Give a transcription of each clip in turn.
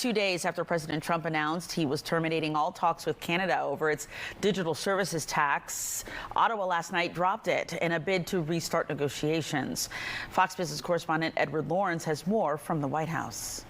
2 days after President Trump announced he was terminating all talks with Canada over its digital services tax, Ottawa last night dropped it in a bid to restart negotiations. Fox Business correspondent Edward Lawrence has more from the White House.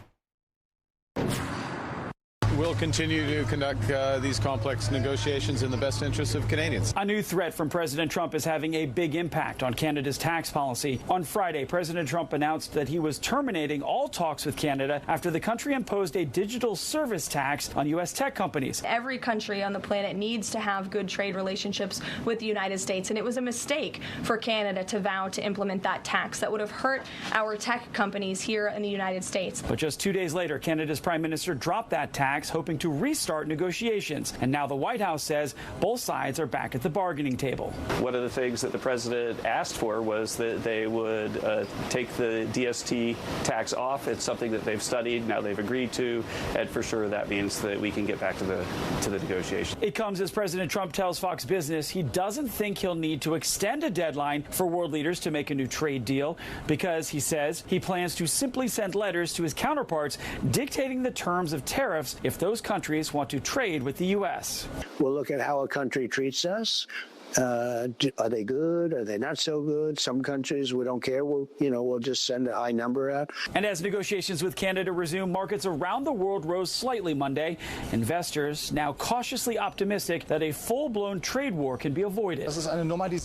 We'll continue to conduct these complex negotiations in the best interests of Canadians. A new threat from President Trump is having a big impact on Canada's tax policy. On Friday, President Trump announced that he was terminating all talks with Canada after the country imposed a digital service tax on U.S. tech companies. Every country on the planet needs to have good trade relationships with the United States, and it was a mistake for Canada to vow to implement that tax. That would have hurt our tech companies here in the United States. But just 2 days later, Canada's Prime Minister dropped that tax, hoping to restart negotiations. And now the White House says both sides are back at the bargaining table. One of the things that the president asked for was that they would take the DST tax off. It's something that they've studied, now they've agreed to, and for sure that means that we can get back to the negotiation. It comes as President Trump tells Fox Business he doesn't think he'll need to extend a deadline for world leaders to make a new trade deal because, he says, he plans to simply send letters to his counterparts dictating the terms of tariffs if those countries want to trade with the U.S. We'll look at how a country treats us. Are they good? Are they not so good? Some countries, we don't care. We'll just send a high number out. And as negotiations with Canada resume, markets around the world rose slightly Monday. Investors now cautiously optimistic that a full-blown trade war can be avoided.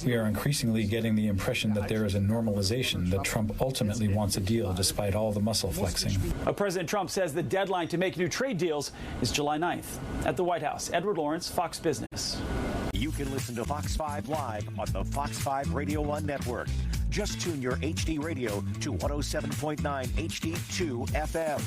We are increasingly getting the impression that there is a normalization, that Trump ultimately wants a deal despite all the muscle flexing. President Trump says the deadline to make new trade deals is July 9th. At the White House, Edward Lawrence, Fox Business. You can listen to Fox 5 Live on the Fox 5 Radio 1 network. Just tune your HD radio to 107.9 HD2 FM.